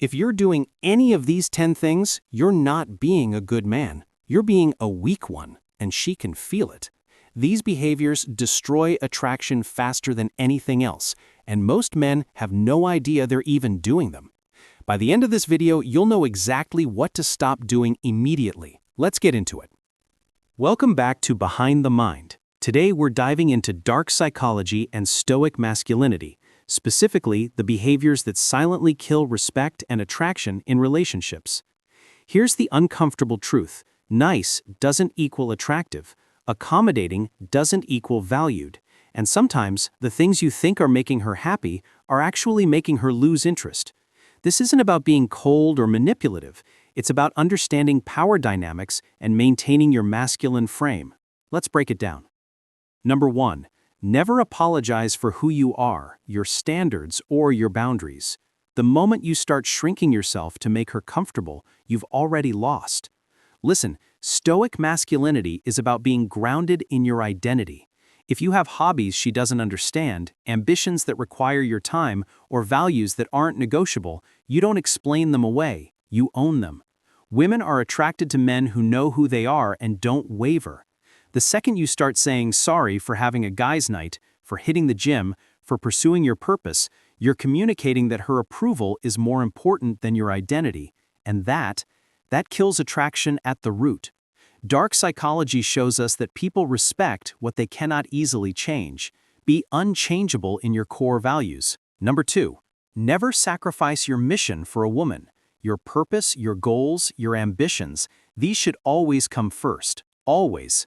If you're doing any of these 10 things, you're not being a good man. You're being a weak one, and she can feel it. These behaviors destroy attraction faster than anything else, and most men have no idea they're even doing them. By the end of this video, you'll know exactly what to stop doing immediately. Let's get into it. Welcome back to Behind the Mind. Today we're diving into dark psychology and stoic masculinity, specifically the behaviors that silently kill respect and attraction in relationships. Here's the uncomfortable truth. Nice doesn't equal attractive. Accommodating doesn't equal valued. And sometimes the things you think are making her happy are actually making her lose interest. This isn't about being cold or manipulative. It's about understanding power dynamics and maintaining your masculine frame. Let's break it down. Number 1. Never apologize for who you are, your standards, or your boundaries. The moment you start shrinking yourself to make her comfortable, you've already lost. Listen, stoic masculinity is about being grounded in your identity. If you have hobbies she doesn't understand, ambitions that require your time, or values that aren't negotiable, you don't explain them away, you own them. Women are attracted to men who know who they are and don't waver. The second you start saying sorry for having a guy's night, for hitting the gym, for pursuing your purpose, you're communicating that her approval is more important than your identity, and that kills attraction at the root. Dark psychology shows us that people respect what they cannot easily change. Be unchangeable in your core values. Number 2. Never sacrifice your mission for a woman. Your purpose, your goals, your ambitions, these should always come first. Always.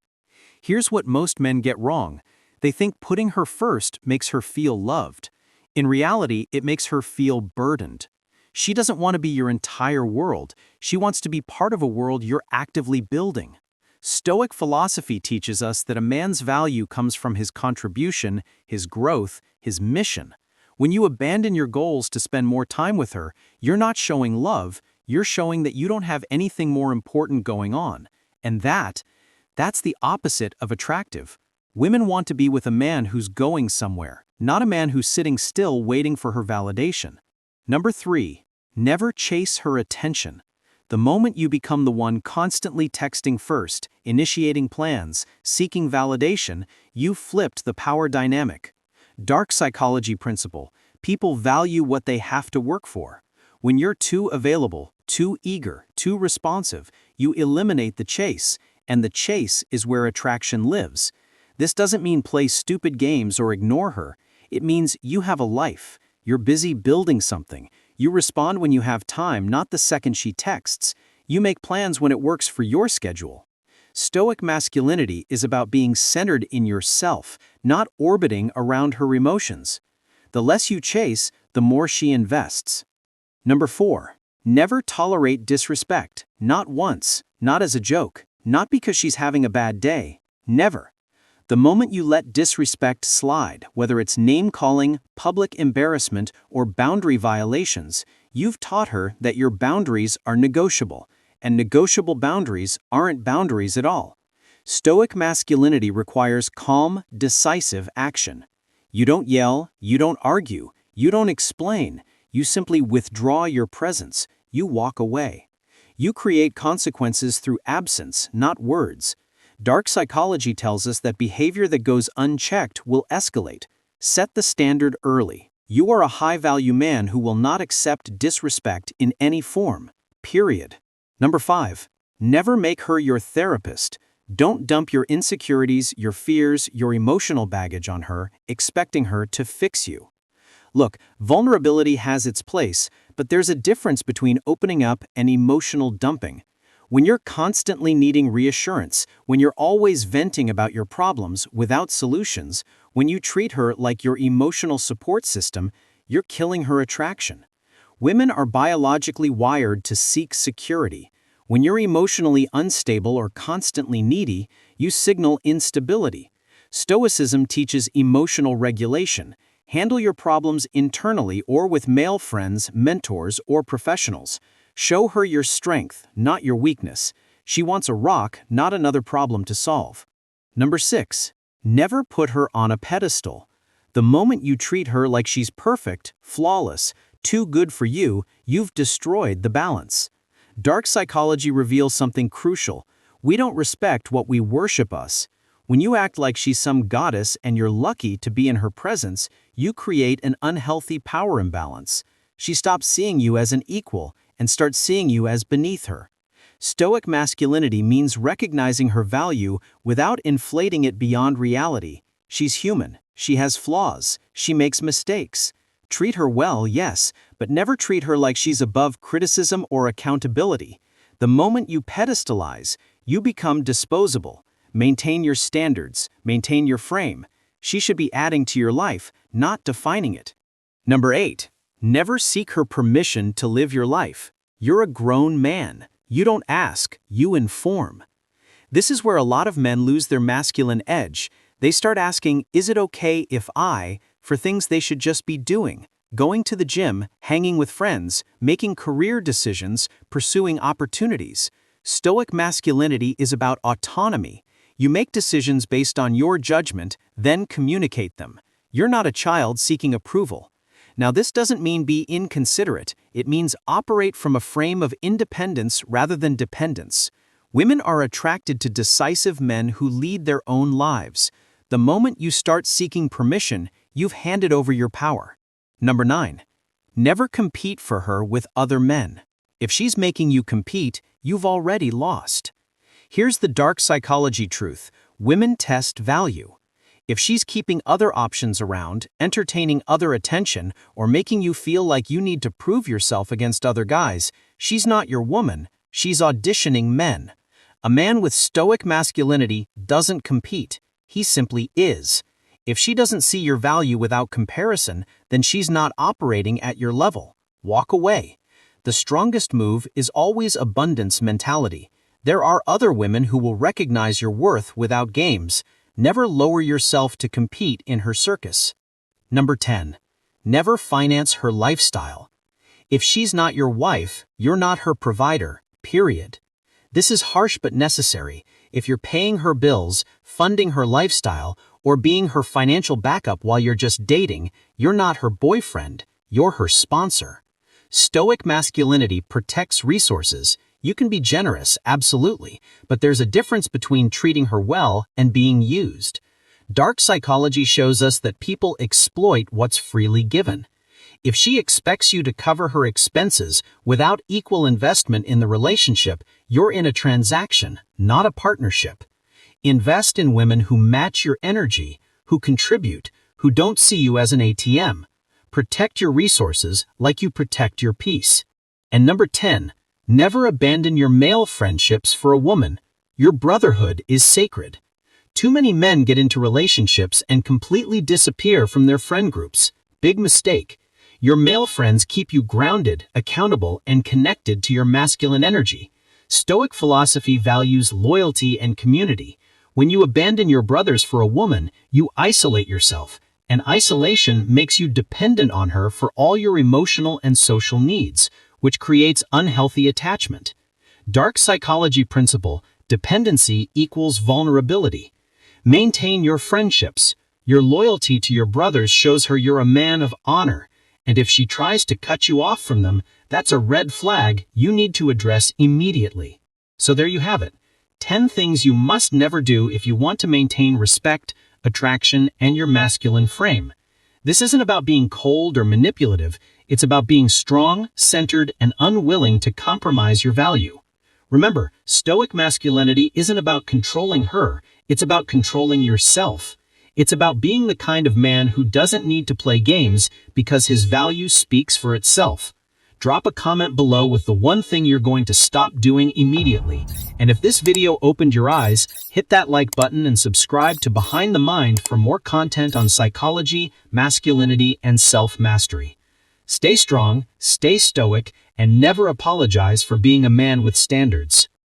Here's what most men get wrong. They think putting her first makes her feel loved. In reality, it makes her feel burdened. She doesn't want to be your entire world. She wants to be part of a world you're actively building. Stoic philosophy teaches us that a man's value comes from his contribution, his growth, his mission. When you abandon your goals to spend more time with her, you're not showing love, you're showing that you don't have anything more important going on. And that's the opposite of attractive. Women want to be with a man who's going somewhere, not a man who's sitting still waiting for her validation. Number 3. Never chase her attention. The moment you become the one constantly texting first, initiating plans, seeking validation, you've flipped the power dynamic. Dark psychology principle: people value what they have to work for. When you're too available, too eager, too responsive, you eliminate the chase, and the chase is where attraction lives. This doesn't mean play stupid games or ignore her. It means you have a life. You're busy building something. You respond when you have time, not the second she texts. You make plans when it works for your schedule. Stoic masculinity is about being centered in yourself, not orbiting around her emotions. The less you chase, the more she invests. Number 4. Never tolerate disrespect. Not once, not as a joke, not because she's having a bad day. Never. The moment you let disrespect slide, whether it's name-calling, public embarrassment, or boundary violations, you've taught her that your boundaries are negotiable, and negotiable boundaries aren't boundaries at all. Stoic masculinity requires calm, decisive action. You don't yell, you don't argue, you don't explain, you simply withdraw your presence, you walk away. You create consequences through absence, not words. Dark psychology tells us that behavior that goes unchecked will escalate. Set the standard early. You are a high-value man who will not accept disrespect in any form. Period. Number 5. Never make her your therapist. Don't dump your insecurities, your fears, your emotional baggage on her, expecting her to fix you. Look, vulnerability has its place, but there's a difference between opening up and emotional dumping. When you're constantly needing reassurance, when you're always venting about your problems without solutions, when you treat her like your emotional support system, you're killing her attraction. Women are biologically wired to seek security. When you're emotionally unstable or constantly needy, you signal instability. Stoicism teaches emotional regulation. Handle your problems internally or with male friends, mentors, or professionals. Show her your strength, not your weakness. She wants a rock, not another problem to solve. Number 6. Never put her on a pedestal. The moment you treat her like she's perfect, flawless, too good for you, you've destroyed the balance. Dark psychology reveals something crucial. We don't respect what we worship us. When you act like she's some goddess and you're lucky to be in her presence, you create an unhealthy power imbalance. She stops seeing you as an equal and starts seeing you as beneath her. Stoic masculinity means recognizing her value without inflating it beyond reality. She's human. She has flaws. She makes mistakes. Treat her well, yes, but never treat her like she's above criticism or accountability. The moment you pedestalize, you become disposable. Maintain your standards, maintain your frame. She should be adding to your life, not defining it. Number 8. Never seek her permission to live your life. You're a grown man. You don't ask, you inform. This is where a lot of men lose their masculine edge. They start asking, is it okay if for things they should just be doing, going to the gym, hanging with friends, making career decisions, pursuing opportunities. Stoic masculinity is about autonomy. You make decisions based on your judgment, then communicate them. You're not a child seeking approval. Now, this doesn't mean be inconsiderate. It means operate from a frame of independence rather than dependence. Women are attracted to decisive men who lead their own lives. The moment you start seeking permission, you've handed over your power. Number 9. Never compete for her with other men. If she's making you compete, you've already lost. Here's the dark psychology truth. Women test value. If she's keeping other options around, entertaining other attention, or making you feel like you need to prove yourself against other guys, she's not your woman, she's auditioning men. A man with stoic masculinity doesn't compete. He simply is. If she doesn't see your value without comparison, then she's not operating at your level. Walk away. The strongest move is always abundance mentality. There are other women who will recognize your worth without games. Never lower yourself to compete in her circus. Number 10. Never finance her lifestyle. If she's not your wife, you're not her provider, period. This is harsh but necessary. If you're paying her bills, funding her lifestyle, or being her financial backup while you're just dating, you're not her boyfriend, you're her sponsor. Stoic masculinity protects resources. You can be generous, absolutely, but there's a difference between treating her well and being used. Dark psychology shows us that people exploit what's freely given. If she expects you to cover her expenses without equal investment in the relationship, you're in a transaction, not a partnership. Invest in women who match your energy, who contribute, who don't see you as an ATM. Protect your resources like you protect your peace. And number 10, never abandon your male friendships for a woman. Your brotherhood is sacred. Too many men get into relationships and completely disappear from their friend groups. Big mistake. Your male friends keep you grounded, accountable, and connected to your masculine energy. Stoic philosophy values loyalty and community. When you abandon your brothers for a woman, you isolate yourself, and isolation makes you dependent on her for all your emotional and social needs, which creates unhealthy attachment. Dark psychology principle, dependency equals vulnerability. Maintain your friendships. Your loyalty to your brothers shows her you're a man of honor, and if she tries to cut you off from them, that's a red flag you need to address immediately. So there you have it. 10 things you must never do if you want to maintain respect, attraction, and your masculine frame. This isn't about being cold or manipulative. It's about being strong, centered, and unwilling to compromise your value. Remember, stoic masculinity isn't about controlling her. It's about controlling yourself. It's about being the kind of man who doesn't need to play games because his value speaks for itself. Drop a comment below with the one thing you're going to stop doing immediately. And if this video opened your eyes, hit that like button and subscribe to Behind the Mind for more content on psychology, masculinity, and self-mastery. Stay strong, stay stoic, and never apologize for being a man with standards.